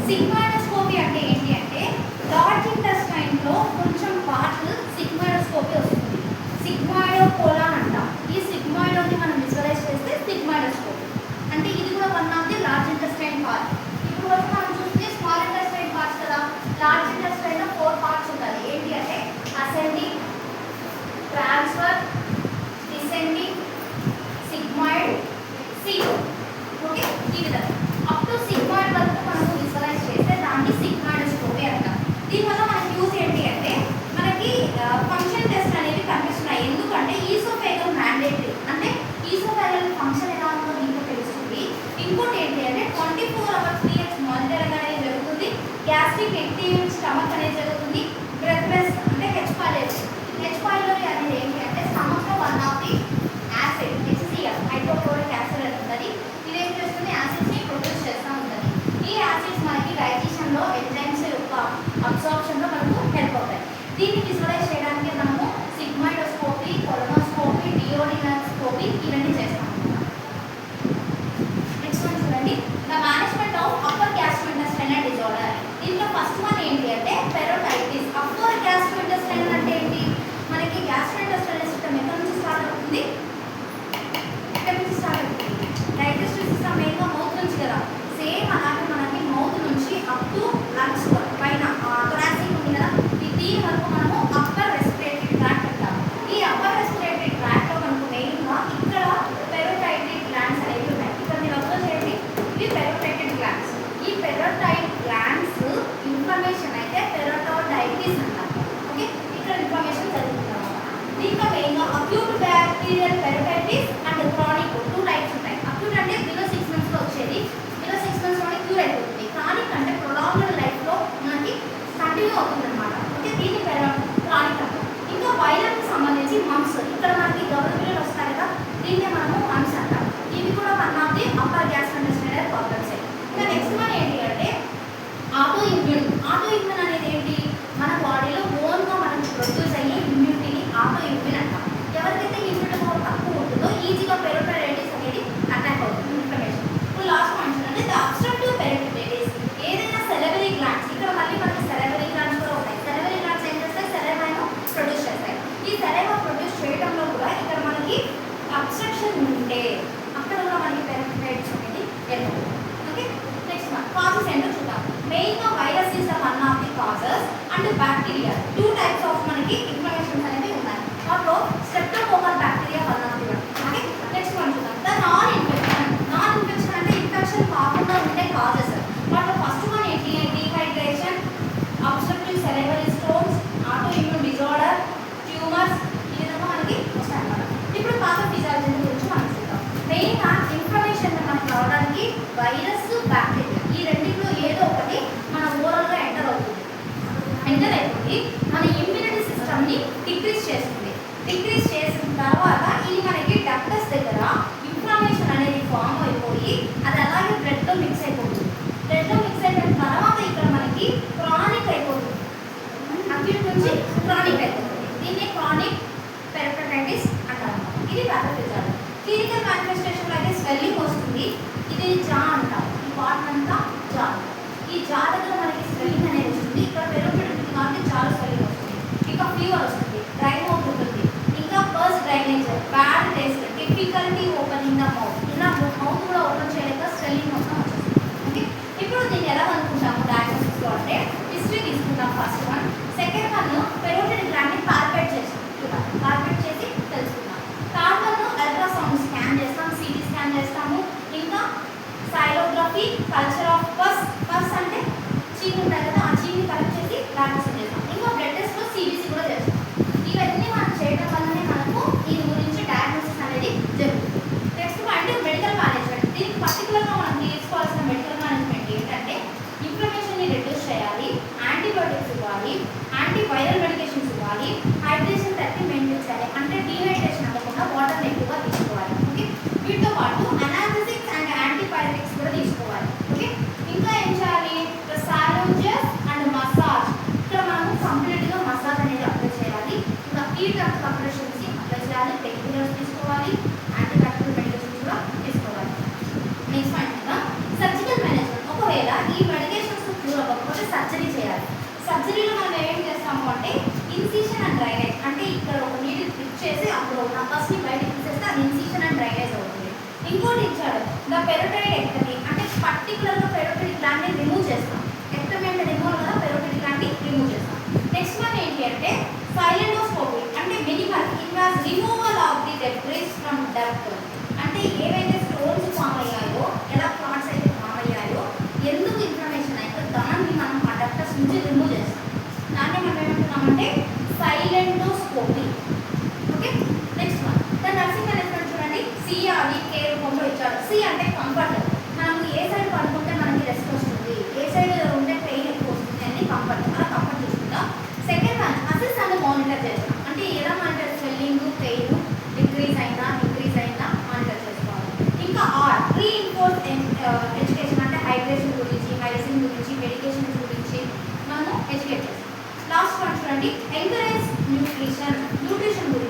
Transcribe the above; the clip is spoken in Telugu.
సిగ్మాయిడోస్కోపీ అంటే ఏంటి అంటే లార్జ్ ఇంటెస్టైన్లో కొంచెం పార్ట్ సిగ్మాయిడోస్కోపీ వస్తుంది. సిగ్మాయిడోకోలాన్ అంటాం. ఈ సిగ్మాయిడోని మనం విజువలైజ్ చేస్తే సిగ్మాయిడోస్కోపీ అంటే ఇది కూడా one of the large intestine part. ఇప్పుడు వరకు మనం చూస్తే స్మాల్ ఇంటెస్టైన్ పార్ట్స్ కదా. లార్జ్ ఇంటెస్టైన్లో 4 పార్ట్స్ ఉంటాయి. ఏంటి అంటే అసెండింగ్, ట్రాన్స్ఫర్, డిసెండింగ్, సిగ్మాయిడ్, సీరోడ్. ఓకే, ఈ విధంగా అప్ టు సిగ్మాయిడ్ వరకు మనకు విజువలైజ్ చేస్తే దాన్ని సిగ్మాయిడోస్కోపీ అంటాం. దీనివల్ల మనకి యూజ్ ఏంటి అంటే మనకి ఫంక్షన్ టెస్ట్ అనేవి కనిపిస్తున్నాయి. ఎందుకంటే ఈసోఫేగల్ మ్యాండేటరీ అంటే ఈసోఫేగల్ ఫంక్షన్ ఎలా ఉందో మీకు తెలుస్తుంది. ఇంకోటి ఏంటి అంటే 24 hours పీరియడ్స్ మానిటరింగ్ అనేది జరుగుతుంది. గ్యాస్ట్రిక్ యాక్టివ్ స్టమక్ అనేది జరుగుతుంది. బ్రెత్లెస్ అంటే హెచ్ పైలోరీ అనేది ఏంటి అంటే స్టమక్లో one of the acid HCl hydrochloric acid అని ఉంటుంది. ఇదేం చేస్తుంది, యాసిడ్స్ని ప్రొడ్యూస్ చేస్తూ ఉంటుంది. ఈ యాసిడ్స్ మనకి డైజెషన్లో ఎంజైమ్స్ యొక్క అబ్సార్ప్షన్లో మనకు హెల్ప్ అవుతాయి. దీన్ని విజువలైజ్ చేయడానికి మనము సిగ్మాయిడోస్కోపీ, కొలనోస్కోపీ, డియోడినోస్కోపీ ఇవన్నీ చేస్తాం. నెక్స్ట్ వన్ చూడండి, the management of upper gastrointestinal disorder. దీంట్లో ఫస్ట్ వన్ ఏంటి అంటే పెరోటైటిస్. అప్పర్ గ్యాస్ట్రోఇంటెస్టైనల్ అంటే ఏంటి, మనకి గ్యాస్ట్రోఇంటెస్టైనల్ సిస్టమ్ ఎక్కడి నుంచి స్టార్ట్ అవుతుంది, ఎక్కడి నుంచి స్టార్ట్ అవుతుంది, డైజెస్టివ్ సిస్టమ్ మెయిన్గా మౌత్ నుంచి కదా. సేమ్ అలాగే మనకి మౌత్ నుంచి అప్ టు లంగ్స్ పైన థొరాసిక్ ఉంది కదా, దీని వరకు మనము అప్పర్ రెస్పిరేటరీ ట్రాక్ట్ అంటాము. ఈ అప్పర్ రెస్పిరేటరీ ట్రాక్ట్లో మనకు మెయిన్గా ఇక్కడ పెరోటైటిడ్ గ్లాండ్స్ అనేవి ఉన్నాయి. ఇక్కడ మీరు అబ్జర్వ్ చేయండి, ఇవి పెరోటైటిడ్ గ్లాండ్స్. ఈ పెరోటైడ్ గ్లాండ్స్ ఇన్ఫర్మేషన్ అయితే పెరోటోడైటిస్ అంటారు. ఓకే, ఇక్కడ ఇన్ఫర్మేషన్ జరుగుతుంది. దీంట్లో మెయిన్గా acute bacterial parotitis and chronic 2 types ఉంటాయి. అక్యూట్ అంటే బిలో 6 monthsలో వచ్చేది, బిలో 6 monthsలోనే క్యూర్ అయిపోతుంది. క్రానిక్ అంటే ప్రొలాంగ్డ్ లైఫ్లో మనకి కంటిన్యూ అవుతుంది అనమాట. ఓకే, దీన్ని క్రానిక్ అంటాం. ఇంకా వైరల్కి సంబంధించి మమ్స్, ఇక్కడ మనకి గౌరవ పిల్లలు వస్తాయి కదా, దీన్ని మనము మమ్స్ అంటాం. ఇవి కూడా one of the upper gastrointestinal problems. ఇంకా నెక్స్ట్ వన్ ఏంటి అంటే ఆటో ఇమ్యూన్. ఆటో ఇమ్యూన్ అనేది ఏంటి, మన బాడీలో ఓన్గా మనకు ప్రొడ్యూస్ అయ్యే ఇమ్యూనిటీని ఆటో ఇమ్యూన్ అంటాం. ఎవరికైతే ఇమ్యూనిటీ పవర్ తక్కువ ఉంటుందో ఈజీగా పెరోటైటిస్ అనేది అటాక్ అవుతుంది ఇన్ఫ్లమేషన్. ఇప్పుడు లాస్ట్ పాయింట్ అంటే ద అబ్స్ట్రక్టివ్ పెరోటైటిస్. ఏదైనా సెలవరీ గ్లాండ్స్, ఇక్కడ మళ్ళీ మనకి సెలవరీ గ్లాండ్స్ కూడా ఉంటాయి. సెలవరీ గ్లాండ్స్ ఏం చేస్తాయి, సెలైవాను ప్రొడ్యూస్ చేస్తాయి. ఈ సెలైవా ప్రొడ్యూస్ చేయడంలో కూడా ఇక్కడ మనకి అబ్స్ట్రక్షన్ ఉంటే అక్కడ కూడా మనకి పెరోటైటిస్ అనేది ఏర్పడుతుంది. ఓకే, నెక్స్ట్ వన్ కాజెస్ ఏంటో చూద్దాం. మెయిన్గా virus is one of the causes and bacteria 2 types of మనకి ఇన్ఫ్లమేషన్స్ అనేవి ఉన్నాయి. వాటిలో streptococcal bacteria one of the one. Okay, next one చూద్దాం. ద నాన్ ఇన్ఫెక్షన్ అంటే ఇన్ఫెక్షన్ కాకుండా ఉండే కాజెస్. వాటిలో ఫస్ట్ వన్ ఏంటి, dehydration, obstructive salivary stones, auto immune disorder, tumours, ఈ విధంగా మనకి వస్తాయి అన్నమాట. ఇప్పుడు పాథోఫిజియాలజీ గురించి మనం చూద్దాం. మెయిన్గా ఇన్ఫ్లమేషన్ మనకి రావడానికి వైరస్, బ్యాక్టీరియా ఈ రెండింటిలో ఏదో ఒకటి మన ఓరల్గా ఎంటర్ అయిపోతుంది. మన ఇమ్యూనిటీ సిస్టమ్ని డిక్రీజ్ చేస్తుంది. డిక్రీజ్ చేసిన తర్వాత ఇది మనకి డక్టస్ దగ్గర ఇన్ఫ్లమేషన్ అనేది ఫామ్ అయిపోయి అది అలాగే బ్లడ్లో మిక్స్ అయిపోతుంది. బ్లడ్లో మిక్స్ అయిపోయిన తర్వాత ఇక్కడ మనకి క్రానిక్ అయిపోతుంది. అక్యూట్ నుంచి క్రానిక్ అయిపోతుంది. దీన్ని క్రానిక్ పెరోటైటిస్ అంటారు. ఇది పాథోఫిజియాలజీ. క్లినికల్ మానిఫెస్టేషన్ అయితే స్వెల్లింగ్ వస్తుంది. ఇది జా అంటాం. ఈ పార్ట్ అంతా జా. ఈ జా దగ్గర మనకి స్వెల్లింగ్ అనేది వస్తుంది. ఇక్కడ పెరోటైటిస్ కాబట్టి చాలా స్వెల్లింగ్ వస్తుంది. ఇంకా ఫీవర్ వస్తుంది, డ్రై మౌత్ ఉంటుంది. ఇంకా purse drainage, bad taste, difficulty opening the mouth. ఇలా మౌత్ కూడా ఓపెన్ చేయలేక స్వెల్లింగ్ మొత్తం వచ్చేస్తుంది. ఓకే, ఇప్పుడు దీన్ని ఎలా అనుకుంటాము డయాగ్నోసిస్లో అంటే హిస్టరీ తీసుకుంటాం first one. Second one parotid గ్లాండ్ని పాల్పేట్ చేస్తాం. పాల్పేట్ చేసి తెలుసుకుంటాం. థర్డ్ వన్ అల్ట్రాసౌండ్ స్కాన్ చేస్తాం, సిటీ స్కాన్ చేస్తాము. ఇంకా సైలోగ్రఫీ, కల్చర్ ఆఫ్ పస్. పస్ అంటే చీము ఉంటాయి కదా, ఆ చీని కలెక్ట్ చేసి ల్యాబ్స్ చేస్తాం. ఇంకా బ్లడ్ టెస్ట్లో సిబిసి కూడా చేస్తాం. ఇవన్నీ మనం చేయడం వల్లనే మనకు దీని గురించి డయాగ్నోసిస్ అనేది జరుగుతుంది. Next point medical management. దీనికి పర్టికులర్గా మనం తీసుకోవాల్సిన మెడికల్ మేనేజ్మెంట్ ఏంటంటే ఇన్ఫ్లమేషన్ని రెడ్యూస్ చేయాలి, యాంటీబయోటిక్స్ ఇవ్వాలి, యాంటీవైరల్ మెడికేషన్స్ ఇవ్వాలి, హైడ్రేషన్ 30 మెయింటైన్ చేయాలి. అంటే డీహైడ్రేషన్ అవ్వకుండా వాటర్ని ఎక్కువగా తీసుకోవాలి. ఓకే, వీటితో పాటు అనాలిసిక్స్ అండ్ యాంటీబయోటిక్స్ కూడా తీసుకోవాలి. ఓకే, సర్జరీలో మనం ఏం చేస్తాము అంటే ఇన్సిషన్ అండ్ డ్రైనేజ్, అంటే ఇక్కడ ఒక నీడిల్ ఫిక్స్ చేసి అందులో ఉన్న పస్ని బయటకు తీసేస్తే అది ఇన్సిషన్ అండ్ డ్రైనేజ్ అవుతుంది. ఇంకోటి ఇచ్చాడు ద పెరోటైడ్ ఎక్టమీ, అంటే పర్టికులర్గా పెరోటైడ్ గ్లాండ్ని రిమూవ్ చేస్తాం. ఎక్టమీ అంటే రిమూవ్ కదా, పెరోటైడ్ గ్లాండ్ని రిమూవ్ చేస్తాం. నెక్స్ట్ వన్ ఏంటి అంటే సైలెండోస్కోపీ, అంటే minimal ఇన్వాస్ removal of the debris from duct, అంటే ఏవైతే స్టోన్స్ ఫామ్ అయ్యాయో, ఎలా క్లాట్స్ అయితే ఫామ్ అయ్యాయో, ఎందుకు ఇన్ఫ్లమేషన్ అయితే దాన్ని మనం ఆ డక్టస్ నుంచి రిమూవ్ చేస్తాం. దాన్ని మనం ఏమంటున్నామంటే sialendoscopy. Okay, next one the nursing management చూడండి. సిఆర్వి కే రూపంలో ఇచ్చాడు. సి అంటే కంఫర్ట్, మనకు ఏ సైడ్ పడుకుంటే మనకి రెస్ట్ వస్తుంది, ఏ సైడ్ ఉంటే పెయిన్ ఎక్కువ వస్తుంది అని కంఫర్ట్, అలా కంఫర్ట్ చూసుకుంటాం. Second one assess and monitor చేస్తాం, అంటే ఎలా మానిటర్, స్వెల్లింగ్ పెయిన్ డిక్రీజ్ అయినా ఇంక్రీజ్ అయినా మానిటర్ చేసుకోవాలి. ఇంకా ఆర్ రీఇన్ఫోర్స్ ఎడ్యుకేషన్, అంటే హైడ్రేషన్ గురించి, హైజీన్ గురించి, మెడికేషన్ గురించి మనము ఎడ్యుకేట్ చేస్తాం. లాస్ట్ వన్ చూడండి ఎంకరేజ్ న్యూట్రిషన్, న్యూట్రిషన్ గురించి